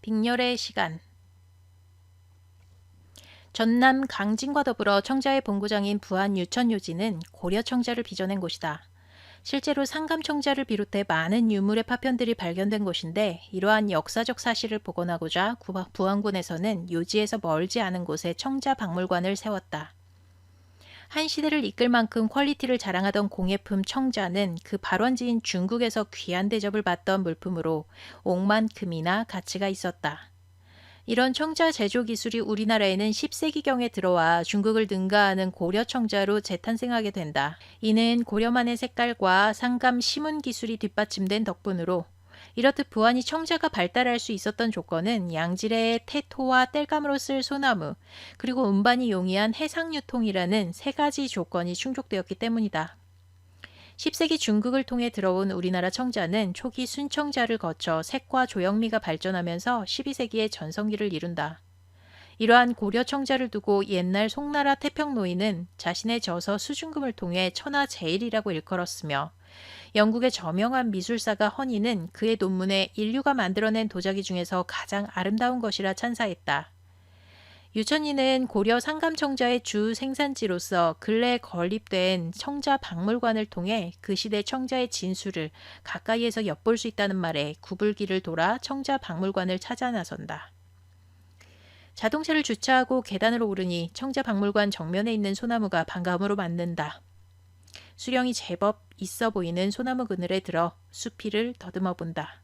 빅렬의 시간. 전남 강진과 더불어 청자의 본고장인 부안 유천요지는 고려 청자를 빚어낸 곳이다. 실제로 상감 청자를 비롯해 많은 유물의 파편들이 발견된 곳인데, 이러한 역사적 사실을 복원하고자 부안군에서는 요지에서 멀지 않은 곳에 청자 박물관을 세웠다. 한 시대를 이끌 만큼 퀄리티를 자랑하던 공예품 청자는 그 발원지인 중국에서 귀한 대접을 받던 물품으로 옥만큼이나 가치가 있었다. 이런 청자 제조 기술이 우리나라에는 10세기경에 들어와 중국을 능가하는 고려 청자로 재탄생하게 된다. 이는 고려만의 색깔과 상감 시문 기술이 뒷받침된 덕분으로, 이렇듯 부안이 청자가 발달할 수 있었던 조건은 양질의 태토와 땔감으로 쓸 소나무, 그리고 운반이 용이한 해상 유통이라는 세 가지 조건이 충족되었기 때문이다. 10세기 중국을 통해 들어온 우리나라 청자는 초기 순청자를 거쳐 색과 조형미가 발전하면서 12세기에 전성기를 이룬다. 이러한 고려 청자를 두고 옛날 송나라 태평노인은 자신의 저서 수중금을 통해 천하제일이라고 일컬었으며, 영국의 저명한 미술사가 허니는 그의 논문에 인류가 만들어낸 도자기 중에서 가장 아름다운 것이라 찬사했다. 유천리는 고려 상감청자의 주 생산지로서 근래에 건립된 청자 박물관을 통해 그 시대 청자의 진수를 가까이에서 엿볼 수 있다는 말에 구불길을 돌아 청자 박물관을 찾아 나선다. 자동차를 주차하고 계단으로 오르니 청자 박물관 정면에 있는 소나무가 반가움으로 맞는다. 수령이 제법 있어 보이는 소나무 그늘에 들어 수피를 더듬어 본다.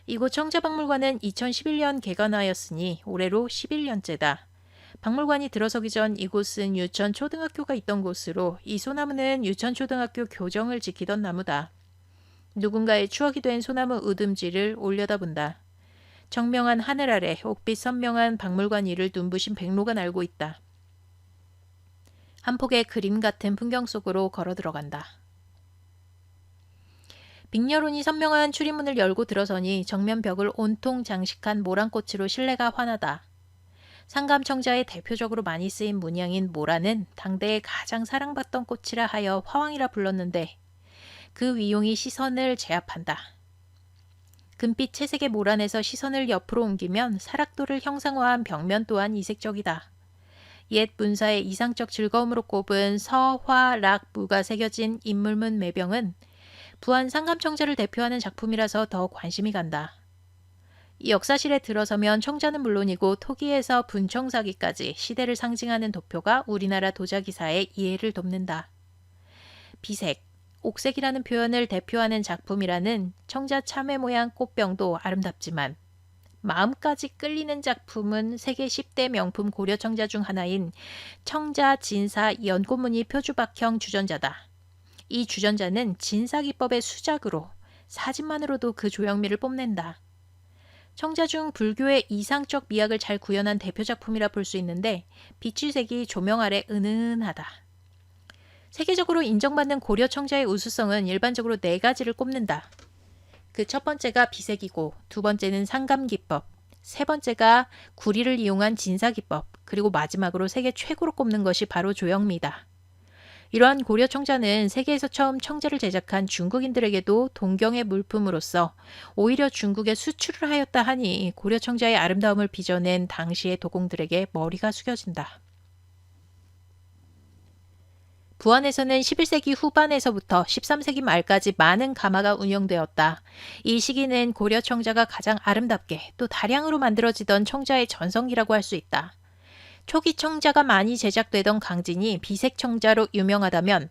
이곳 청자박물관은 2011년 개관하였으니 올해로 11년째다. 박물관이 들어서기 전 이곳은 유천초등학교가 있던 곳으로, 이 소나무는 유천초등학교 교정을 지키던 나무다. 누군가의 추억이 된 소나무 으듬지를 올려다본다. 청명한 하늘 아래 옥빛 선명한 박물관 위를 눈부신 백로가 날고 있다. 한 폭의 그림 같은 풍경 속으로 걸어 들어간다. 빅렬운이 선명한 출입문을 열고 들어서니 정면 벽을 온통 장식한 모란꽃으로 실내가 환하다. 상감청자에 대표적으로 많이 쓰인 문양인 모란은 당대에 가장 사랑받던 꽃이라 하여 화왕이라 불렀는데, 그 위용이 시선을 제압한다. 금빛 채색의 모란에서 시선을 옆으로 옮기면 사락도를 형상화한 벽면 또한 이색적이다. 옛 문사의 이상적 즐거움으로 꼽은 서화락무가 새겨진 인물문 매병은 부안 상감청자를 대표하는 작품이라서 더 관심이 간다. 이 역사실에 들어서면 청자는 물론이고 토기에서 분청사기까지 시대를 상징하는 도표가 우리나라 도자기사의 이해를 돕는다. 비색, 옥색이라는 표현을 대표하는 작품이라는 청자 참외 모양 꽃병도 아름답지만, 마음까지 끌리는 작품은 세계 10대 명품 고려 청자 중 하나인 청자 진사 연꽃무늬 표주박형 주전자다. 이 주전자는 진사기법의 수작으로 사진만으로도 그 조형미를 뽐낸다. 청자 중 불교의 이상적 미학을 잘 구현한 대표작품이라 볼 수 있는데, 빛줄색이 조명 아래 은은하다. 세계적으로 인정받는 고려 청자의 우수성은 일반적으로 네 가지를 꼽는다. 그 첫 번째가 비색이고, 두 번째는 상감기법, 세 번째가 구리를 이용한 진사기법, 그리고 마지막으로 세계 최고로 꼽는 것이 바로 조형미다. 이러한 고려 청자는 세계에서 처음 청자를 제작한 중국인들에게도 동경의 물품으로서 오히려 중국에 수출을 하였다 하니, 고려 청자의 아름다움을 빚어낸 당시의 도공들에게 머리가 숙여진다. 부안에서는 11세기 후반에서부터 13세기 말까지 많은 가마가 운영되었다. 이 시기는 고려 청자가 가장 아름답게 또 다량으로 만들어지던 청자의 전성기라고 할 수 있다. 초기 청자가 많이 제작되던 강진이 비색 청자로 유명하다면,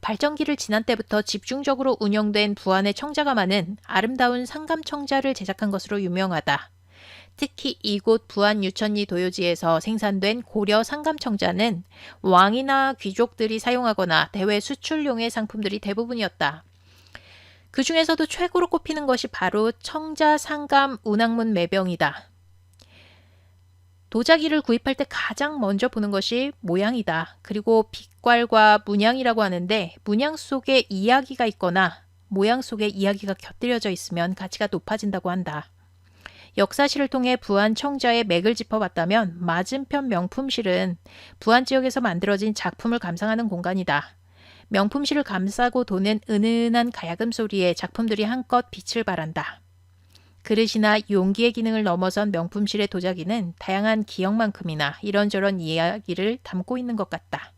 발전기를 지난 때부터 집중적으로 운영된 부안의 청자가마는 아름다운 상감 청자를 제작한 것으로 유명하다. 특히 이곳 부안 유천리 도요지에서 생산된 고려 상감 청자는 왕이나 귀족들이 사용하거나 대외 수출용의 상품들이 대부분이었다. 그 중에서도 최고로 꼽히는 것이 바로 청자 상감 운항문 매병이다. 도자기를 구입할 때 가장 먼저 보는 것이 모양이다. 그리고 빛깔과 문양이라고 하는데, 문양 속에 이야기가 있거나 모양 속에 이야기가 곁들여져 있으면 가치가 높아진다고 한다. 역사실을 통해 부안 청자의 맥을 짚어봤다면, 맞은편 명품실은 부안 지역에서 만들어진 작품을 감상하는 공간이다. 명품실을 감싸고 도는 은은한 가야금 소리에 작품들이 한껏 빛을 발한다. 그릇이나 용기의 기능을 넘어선 명품실의 도자기는 다양한 기억만큼이나 이런저런 이야기를 담고 있는 것 같다.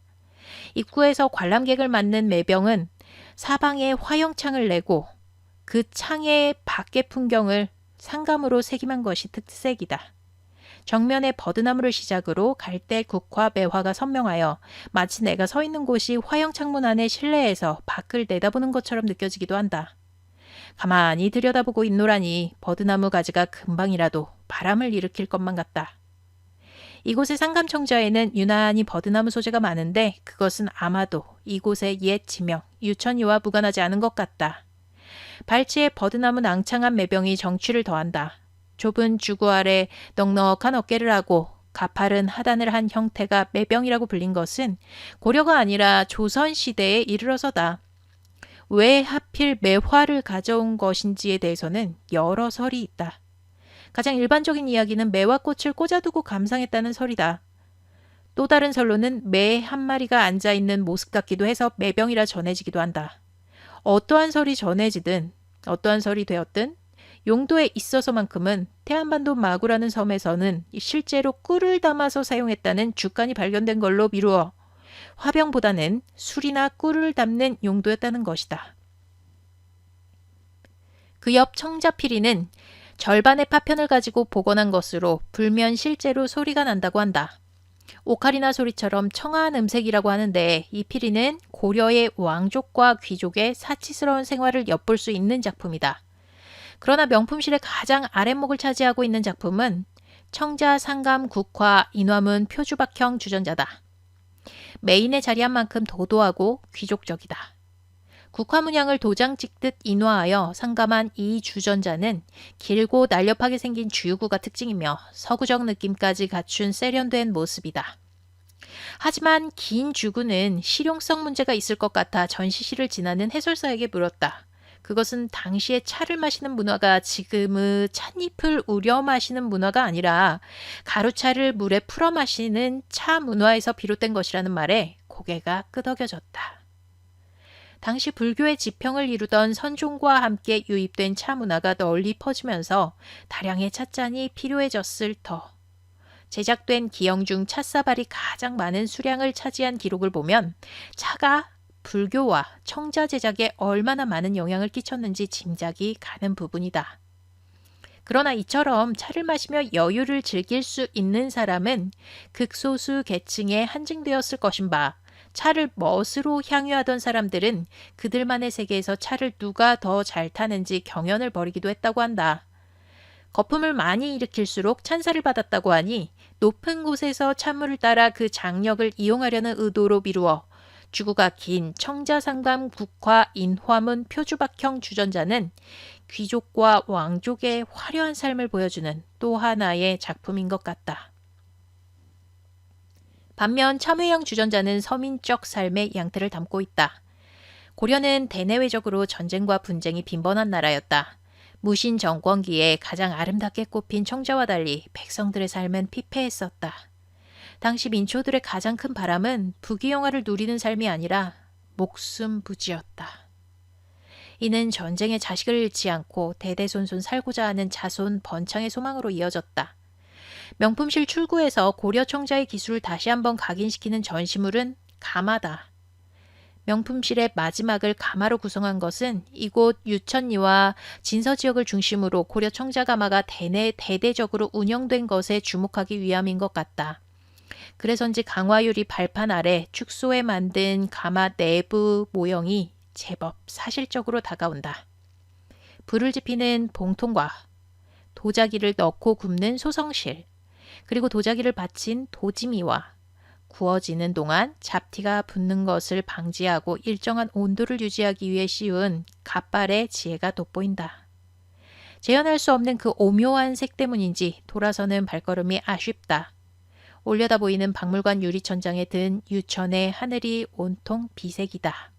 입구에서 관람객을 맞는 매병은 사방에 화영창을 내고 그 창의 밖의 풍경을 상감으로 새김한 것이 특색이다. 정면에 버드나무를 시작으로 갈대, 국화, 매화가 선명하여 마치 내가 서 있는 곳이 화영창문 안의 실내에서 밖을 내다보는 것처럼 느껴지기도 한다. 가만히 들여다보고 있노라니 버드나무 가지가 금방이라도 바람을 일으킬 것만 같다. 이곳의 상감청자에는 유난히 버드나무 소재가 많은데 그것은 아마도 이곳의 옛 지명 유천이와 무관하지 않은 것 같다. 발치에 버드나무 낭창한 매병이 정취를 더한다. 좁은 주구 아래 넉넉한 어깨를 하고 가파른 하단을 한 형태가 매병이라고 불린 것은 고려가 아니라 조선시대에 이르러서다. 왜 하필 매화를 가져온 것인지에 대해서는 여러 설이 있다. 가장 일반적인 이야기는 매화꽃을 꽂아두고 감상했다는 설이다. 또 다른 설로는 매 한 마리가 앉아있는 모습 같기도 해서 매병이라 전해지기도 한다. 어떠한 설이 전해지든 어떠한 설이 되었든 용도에 있어서만큼은 태안반도 마구라는 섬에서는 실제로 꿀을 담아서 사용했다는 주간이 발견된 걸로 미루어 화병보다는 술이나 꿀을 담는 용도였다는 것이다. 그 옆 청자피리는 절반의 파편을 가지고 복원한 것으로 불면 실제로 소리가 난다고 한다. 오카리나 소리처럼 청아한 음색이라고 하는데 이 피리는 고려의 왕족과 귀족의 사치스러운 생활을 엿볼 수 있는 작품이다. 그러나 명품실의 가장 아랫목을 차지하고 있는 작품은 청자, 상감, 국화, 인화문, 표주박형 주전자다. 메인에 자리한 만큼 도도하고 귀족적이다. 국화 문양을 도장 찍듯 인화하여 상감한 이 주전자는 길고 날렵하게 생긴 주유구가 특징이며 서구적 느낌까지 갖춘 세련된 모습이다. 하지만 긴 주구는 실용성 문제가 있을 것 같아 전시실을 지나는 해설사에게 물었다. 그것은 당시에 차를 마시는 문화가 지금의 찻잎을 우려 마시는 문화가 아니라 가루차를 물에 풀어 마시는 차 문화에서 비롯된 것이라는 말에 고개가 끄덕여졌다. 당시 불교의 지평을 이루던 선종과 함께 유입된 차 문화가 널리 퍼지면서 다량의 찻잔이 필요해졌을 터. 제작된 기영 중 찻사발이 가장 많은 수량을 차지한 기록을 보면 차가 불교와 청자 제작에 얼마나 많은 영향을 끼쳤는지 짐작이 가는 부분이다. 그러나 이처럼 차를 마시며 여유를 즐길 수 있는 사람은 극소수 계층에 한정되었을 것인 바 차를 멋으로 향유하던 사람들은 그들만의 세계에서 차를 누가 더 잘 타는지 경연을 벌이기도 했다고 한다. 거품을 많이 일으킬수록 찬사를 받았다고 하니 높은 곳에서 찬물을 따라 그 장력을 이용하려는 의도로 미루어 주구가 긴 청자상감 국화 인화문 표주박형 주전자는 귀족과 왕족의 화려한 삶을 보여주는 또 하나의 작품인 것 같다. 반면 참회형 주전자는 서민적 삶의 양태를 담고 있다. 고려는 대내외적으로 전쟁과 분쟁이 빈번한 나라였다. 무신 정권기에 가장 아름답게 꼽힌 청자와 달리 백성들의 삶은 피폐했었다. 당시 민초들의 가장 큰 바람은 부귀영화를 누리는 삶이 아니라 목숨 부지였다. 이는 전쟁에 자식을 잃지 않고 대대손손 살고자 하는 자손 번창의 소망으로 이어졌다. 명품실 출구에서 고려 청자의 기술을 다시 한번 각인시키는 전시물은 가마다. 명품실의 마지막을 가마로 구성한 것은 이곳 유천리와 진서 지역을 중심으로 고려 청자 가마가 대대적으로 운영된 것에 주목하기 위함인 것 같다. 그래서인지 강화유리 발판 아래 축소해 만든 가마 내부 모형이 제법 사실적으로 다가온다. 불을 지피는 봉통과 도자기를 넣고 굽는 소성실, 그리고 도자기를 받친 도지미와 구워지는 동안 잡티가 붙는 것을 방지하고 일정한 온도를 유지하기 위해 씌운 갓발의 지혜가 돋보인다. 재현할 수 없는 그 오묘한 색 때문인지 돌아서는 발걸음이 아쉽다. 올려다 보이는 박물관 유리천장에 든 유천의 하늘이 온통 비색이다.